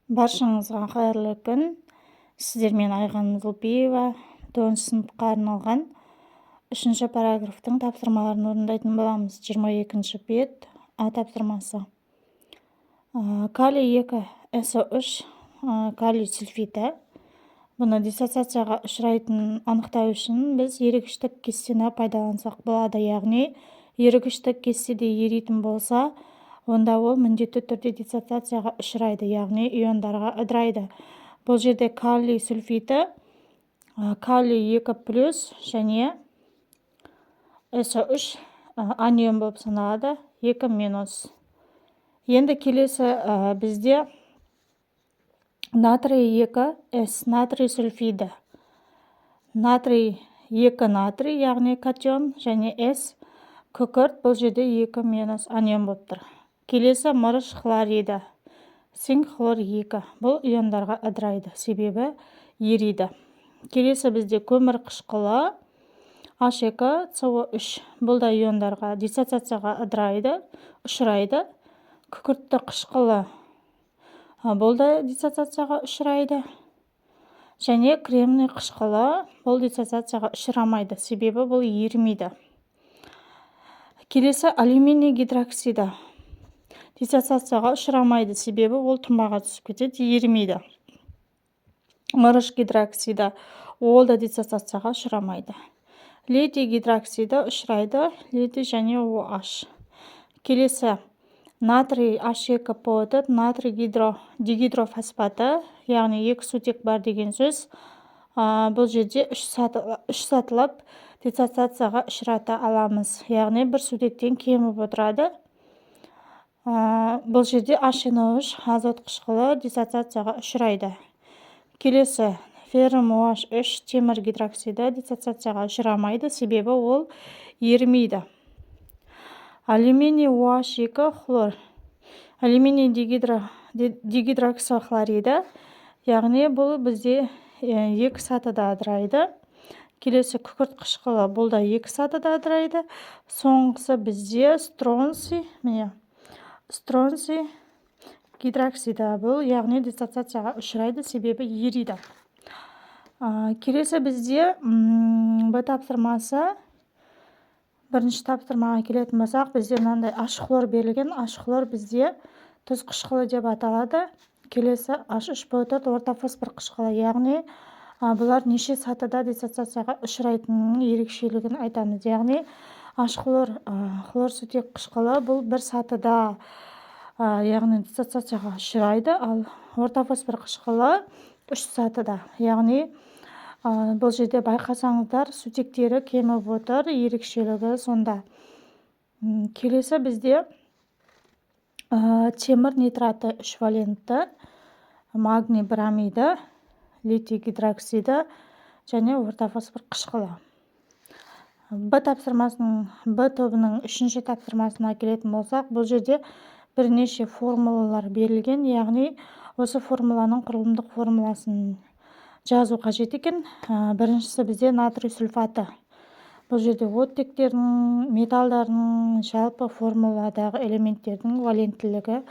Баршаңызға қайырлы күн. Сіздермен Айған Мұзылбиева 9 сыныпқа арналған 3-ші параграфтың тапсырмаларын орындайтын боламыз. 22-ші бет А тапсырмасы. Калий 2 СО3 калий сульфиті. Бұны диссоциацияға ұшырайтынын анықтау үшін біз ерігіштік кестені пайдалансақ болады. Яғни ерігіштік кестеде еритін болса, онда ол міндетті түрде диссоциацияға ұшырайды, яғни иондарға ыдырайды. Бұл жерде калий сульфиті калий 2+ және СО3 анион болып саналады, 2-. Енді келесі бізде натрий 2С натрий сульфиді. Натрий 2 натрий, яғни катион, және С күкірт, бұл жерде 2- анион болып тұр. Келесі мырыш хлориді. Цинк хлор 2. Бұл иондарға ыдырайды, себебі ериді. Келесі бізде көмір қышқылы H2CO3. Бұл да иондарға диссоциацияға ыдырайды, ұшырайды. Күкіртті қышқылы бұл да диссоциацияға ұшырайды. Және кремний қышқылы бұл диссоциацияға ұшырамайды, себебі бұл ерімейді. Келесі алюминий гидроксиді. Диссоциацияға ұшырамайды, себебі ол тұнбаға түсіп кетеді, ерімейді. Мырыш гидроксиді ол да диссоциацияға ұшырамайды. Литий гидроксиді ұшырайды, литий және OH. Келесі натрий H2PO4 натрий дигидрофосфаты, яғни 2 сутек бар деген сөз. Бұл жерде 3 сатылап диссоциацияға ұшырата аламыз, яғни 1 сутектен кеміп отырады. Бұл жерде HNO3 азот қышқылы диссоциацияға ұшырайды. Келесі феррум OH3 темір гидроксиді диссоциацияға ұшырамайды, себебі ол ерімейді. Алюминий OH2 хлор. Алюминий дигидроксохлориді, яғни бұл бізде 2 сатыда ыдырайды. Келесі күкірт қышқылы, бұл да 2 сатыда ыдырайды. Соңғысы бізде стронций гидроксиді, бұл яғни диссоциацияға ұшырайды, себебі ериді. Келесі бізде Б тапсырмасы. Бірінші тапсырмаға келетін болсақ, бізде мынандай H-хлор берілген. H-хлор бізде тұз қышқылы деп аталады. Келесі H3PO4 орта фосфор қышқылы, яғни бұлар неше сатыда диссоциацияға ұшырайтынының ерекшелігін айтамыз. Яғни H-хлор хлорсутек қышқылы бұл 1 сатыда, яғни диссоциацияға ұшырайды, ал орта фосфор қышқылы 3 сатыда, яғни бұл жерде байқасаңыздар сутектері кеміп отыр, ерекшелігі сонда. Келесі бізде темір нитраты 3 валентті, магний бромиді, литий гидроксиді және орта фосфор қышқылы. Б тобының 3-ші тапсырмасына келетін болсақ, бұл жерде бірнеше формулалар берілген, яғни осы формуланың құрылымдық формуласын жазу қажет екен. Біріншісі бізде натрий сульфаты. Бұл жерде оттектердің, металдардың, жалпы формуладағы элементтердің валенттілігі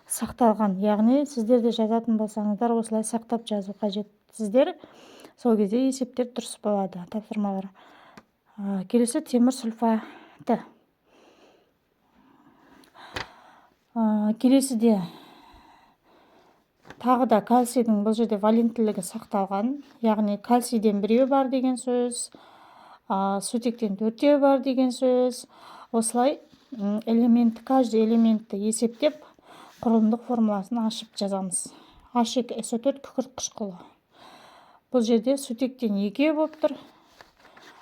сақталған. Яғни сіздерде жазатын болсаңыздар, осылай сақтап жазу қажет. Сіздер сол кезде есептер дұрыс болады, тапсырмалар. Келесі темір сульфаты. Келесіде тағы да кальцийдің бұл жерде валенттілігі сақталған, яғни кальцийден 1 бар деген сөз, сутектен 4 бар деген сөз. Осылай каждый элементті есептеп, құрылымдық формуласын ашып жазамыз. H2SO4 күкірт қышқылы. Бұл жерде сутектен 2 болып тұр,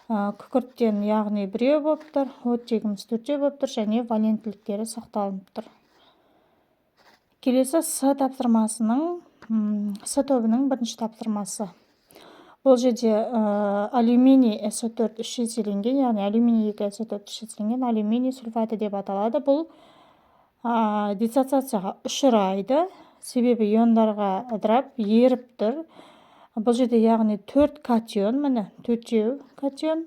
күкірттен яғни 1 болып тұр, оттегіміз 4 болып тұр, және валенттіліктері сақталынып тұр. Келесі С тапсырмасының С тобының 1-ші тапсырмасы. Бұл жерде алюминий SO4 3 еселенген, яғни алюминий 2 SO4 3 еселенген алюминий сульфаты деп аталады. Бұл диссоциацияға ұшырайды, себебі иондарға ыдырап, еріп тұр. Бұл жерде яғни 4 катион, міне 4 катион,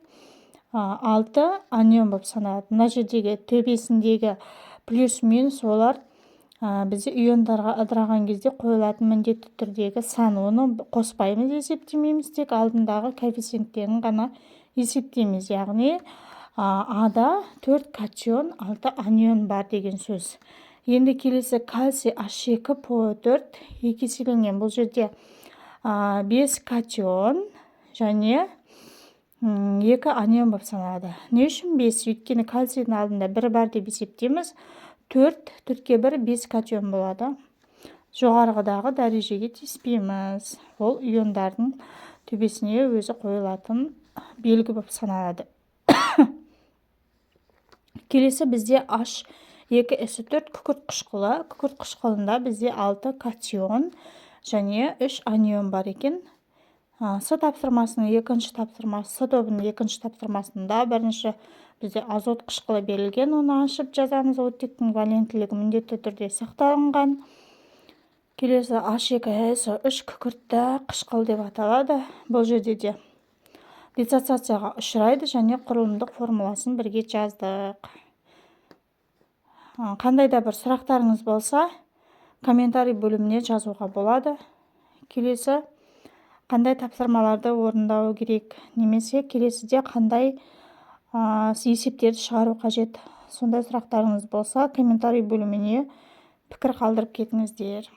6 анион болып саналады. Мына жердегі төбесіндегі плюс-минус олар бізде иондарға ыдыраған кезде қойылатын міндетті түрдегі сан. Оны қоспаймыз, есептемейміз, тек алдындағы коэффициенттерін ғана есептейміз. Яғни Ада 4 катион, 6 анион бар деген сөз. Енді келесі кальций H2PO4 2 еселенген. Бұл жерде 5 катион және 2 анион болып саналады. Не үшін 5? Өйткені кальцийдің алдында 1 бар деп есептейміз. 4-4-ке 1 5 катион болады. Жоғарғыдағы дәрежеге тиіспейміз. Ол иондардың төбесіне өзі қойылатын белгі болып саналады. Келесі бізде H2S4 күкірт қышқылы. Күкірт қышқылында бізде 6 катион және 3 анион бар екен. С тапсырмасының екінші тапсырмасы, С тобының екінші тапсырмасында бірінші бізде азот қышқылы берілген, оны ашып жазамыз. Оттектің валентілігі міндетті түрде сақталынған. Келесі H2SO3 күкіртті қышқыл деп аталады. Бұл жерде де диссоциацияға ұшырайды және құрылымдық формуласын бірге жаздық. Қандай да бір сұрақтарыңыз болса, комментарий бөліміне жазуға болады. Келесі қандай тапсырмаларды орындау керек, немесе келесіде қандай есептерді шығару қажет. Сондай сұрақтарыңыз болса, комментарий бөліміне пікір қалдырып кетіңіздер.